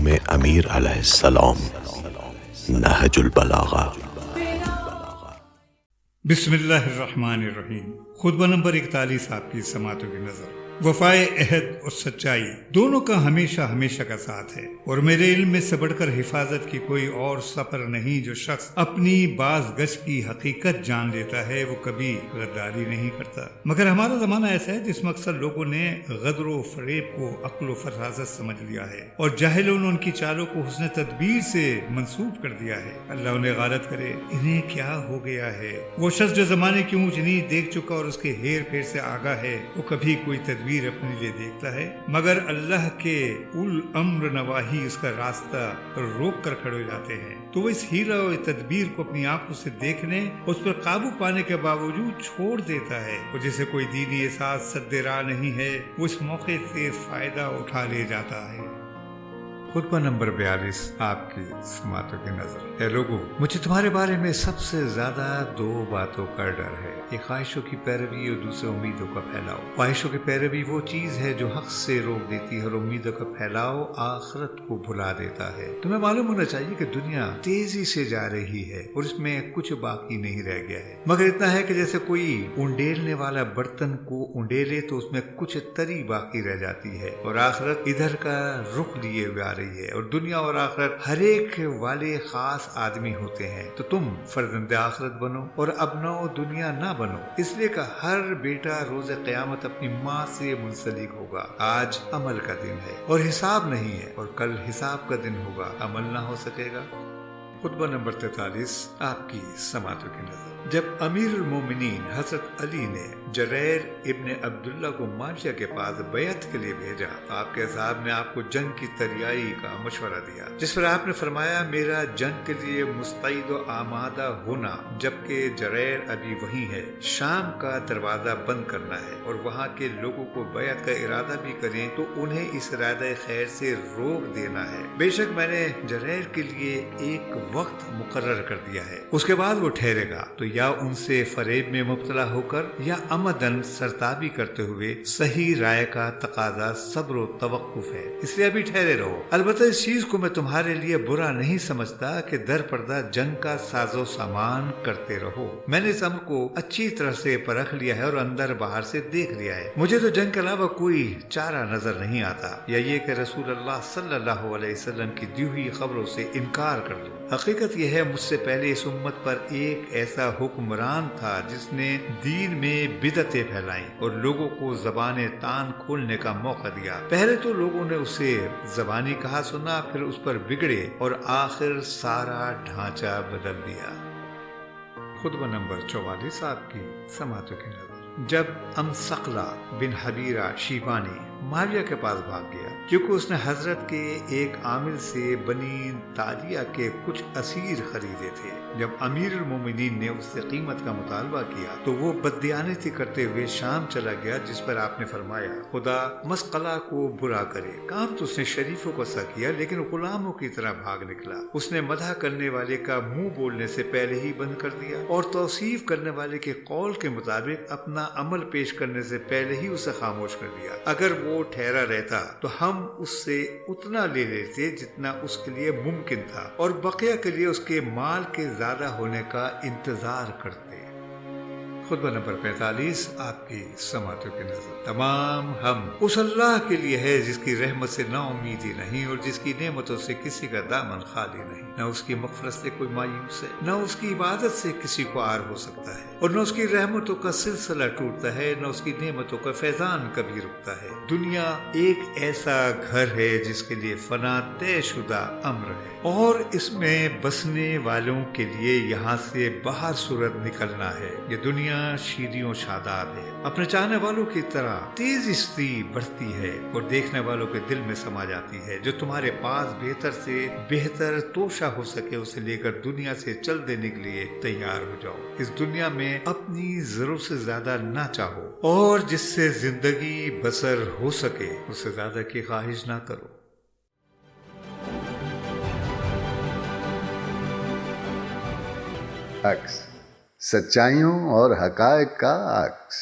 قوم امیر علیہ السلام، نہج البلاغہ۔ بسم اللہ الرحمن الرحیم۔ خطبہ نمبر 41 آپ کی سماعتوں کی نظر۔ وفائے عہد اور سچائی دونوں کا ہمیشہ ہمیشہ کا ساتھ ہے، اور میرے علم میں سے بڑھ کر حفاظت کی کوئی اور سفر نہیں۔ جو شخص اپنی باز گشت کی حقیقت جان لیتا ہے وہ کبھی غداری نہیں کرتا، مگر ہمارا زمانہ ایسا ہے جس میں اکثر لوگوں نے غدر و فریب کو عقل و فراست سمجھ لیا ہے، اور جاہلوں نے ان کی چالوں کو حسن تدبیر سے منسوب کر دیا ہے۔ اللہ انہیں غارت کرے، انہیں کیا ہو گیا ہے۔ وہ شخص جو زمانے کی اونچ نیچ دیکھ چکا اور اس کے ہیر پھیر سے آگاہ ہے، وہ کبھی کوئی تدبیر اپنے لیے دیکھتا ہے، مگر اللہ کے الامر نواہی اس کا راستہ روک کر کھڑے ہو جاتے ہیں، تو وہ اس ہیرا اور تدبیر کو اپنی آنکھوں سے دیکھنے، اس پر قابو پانے کے باوجود چھوڑ دیتا ہے، اور جسے کوئی دینی احساس سد راہ نہیں ہے وہ اس موقع سے فائدہ اٹھا لے جاتا ہے۔ خطبہ نمبر 42 آپ کی سماعتوں کی نظر۔ اے لوگو، مجھے تمہارے بارے میں سب سے زیادہ دو باتوں کا ڈر ہے، ایک خواہشوں کی پیروی اور دوسرے امیدوں کا پھیلاؤ۔ خواہشوں کی پیروی وہ چیز ہے جو حق سے روک دیتی ہے، اور امیدوں کا پھیلاؤ آخرت کو بھلا دیتا ہے۔ تمہیں معلوم ہونا چاہیے کہ دنیا تیزی سے جا رہی ہے اور اس میں کچھ باقی نہیں رہ گیا ہے، مگر اتنا ہے کہ جیسے کوئی انڈیلنے والا برتن کو انڈیلے تو اس میں کچھ تری باقی رہ جاتی ہے، اور آخرت ادھر کا رخ لیے ہوئے آ رہی ہے، اور دنیا اور آخرت ہر ایک والے خاص آدمی ہوتے ہیں، تو تم فرزند آخرت بنو اور ابناؤ دنیا نہ بنو، اس لیے کہ ہر بیٹا روز قیامت اپنی ماں سے منسلک ہوگا۔ آج عمل کا دن ہے اور حساب نہیں ہے، اور کل حساب کا دن ہوگا، عمل نہ ہو سکے گا۔ خطبہ نمبر 43 آپ کی سماعتوں کی نظر۔ جب امیر المومنین حضرت علی نے جریر ابن عبداللہ کو معاویہ کے پاس بیعت کے لیے بھیجا، تو آپ کے صاحب نے آپ کو جنگ کی تیاری کا مشورہ دیا، جس پر آپ نے فرمایا میرا جنگ کے لیے مستعد و آمادہ ہونا، جبکہ جریر ابھی وہیں ہے، شام کا دروازہ بند کرنا ہے، اور وہاں کے لوگوں کو بیعت کا ارادہ بھی کریں تو انہیں اس ارادہ خیر سے روک دینا ہے۔ بے شک میں نے جریر کے لیے ایک وقت مقرر کر دیا ہے، اس کے بعد وہ ٹھہرے گا، تو یا ان سے فریب میں مبتلا ہو کر یا عمدن سرتابی کرتے ہوئے صحیح رائے کا تقاضا صبر و توقف ہے، اس لیے ابھی ٹھہرے رہو۔ البتہ اس چیز کو میں تمہارے لیے برا نہیں سمجھتا کہ در پردہ جنگ کا ساز و سامان کرتے رہو۔ میں نے اس امر کو اچھی طرح سے پرکھ لیا ہے اور اندر باہر سے دیکھ لیا ہے، مجھے تو جنگ کے علاوہ کوئی چارہ نظر نہیں آتا، یا یہ کہ رسول اللہ صلی اللہ علیہ وسلم کی دی ہوئی خبروں سے انکار کر دوں۔ حقیقت یہ ہے مجھ سے پہلے اس امت پر ایک ایسا حکمران تھا جس نے دین میں بدعتیں پھیلائیں اور لوگوں کو زبان تان کھولنے کا موقع دیا۔ پہلے تو لوگوں نے اسے زبانی کہا سنا، پھر اس پر بگڑے اور آخر سارا ڈھانچہ بدل دیا۔ خطبہ نمبر 44 آپ کی سماعتوں کی نظر۔ جب امثقلہ بن حبیرہ شیبانی معاویہ کے پاس بھاگ گیا، کیونکہ اس نے حضرت کے ایک عامل سے بنی تالیہ کے کچھ اسیر خریدے تھے، جب امیر المومنین نے اس سے قیمت کا مطالبہ کیا تو وہ بددیانتی کرتے ہوئے شام چلا گیا، جس پر آپ نے فرمایا خدا مسقلہ کو برا کرے۔ کام تو اس نے شریفوں کو سا کیا، لیکن غلاموں کی طرح بھاگ نکلا۔ اس نے مدح کرنے والے کا منہ بولنے سے پہلے ہی بند کر دیا، اور توصیف کرنے والے کے قول کے مطابق اپنا عمل پیش کرنے سے پہلے ہی اسے خاموش کر دیا۔ اگر وہ ٹھہرا رہتا تو ہم اس سے اتنا لے لیتے جتنا اس کے لیے ممکن تھا، اور بقیہ کے لیے اس کے مال کے زیادہ ہونے کا انتظار کرتے۔ خطبہ نمبر 45 آپ کی سماعتوں کی نظر۔ تمام ہم اس اللہ کے لیے ہے جس کی رحمت سے نا امیدی نہیں، اور جس کی نعمتوں سے کسی کا دامن خالی نہیں، نہ اس کی مغفرت سے کوئی مایوس ہے، نہ اس کی عبادت سے کسی کو عار ہو سکتا ہے، اور نہ اس کی رحمتوں کا سلسلہ ٹوٹتا ہے، نہ اس کی نعمتوں کا فیضان کبھی رکتا ہے۔ دنیا ایک ایسا گھر ہے جس کے لیے فنا طے شدہ امر ہے، اور اس میں بسنے والوں کے لیے یہاں سے باہر صورت نکلنا ہے۔ یہ دنیا شیریں و شاداب ہے، اپنے چاہنے والوں کی طرح تیزی سے بڑھتی ہے اور دیکھنے والوں کے دل میں سما جاتی ہے۔ جو تمہارے پاس بہتر سے بہتر توشہ ہو سکے اسے لے کر دنیا سے چل دینے کے لیے تیار ہو جاؤ۔ اس دنیا میں اپنی ضرورت سے زیادہ نہ چاہو، اور جس سے زندگی بسر ہو سکے اس سے زیادہ کی خواہش نہ کرو۔ عکس، سچائیوں اور حقائق کا عکس۔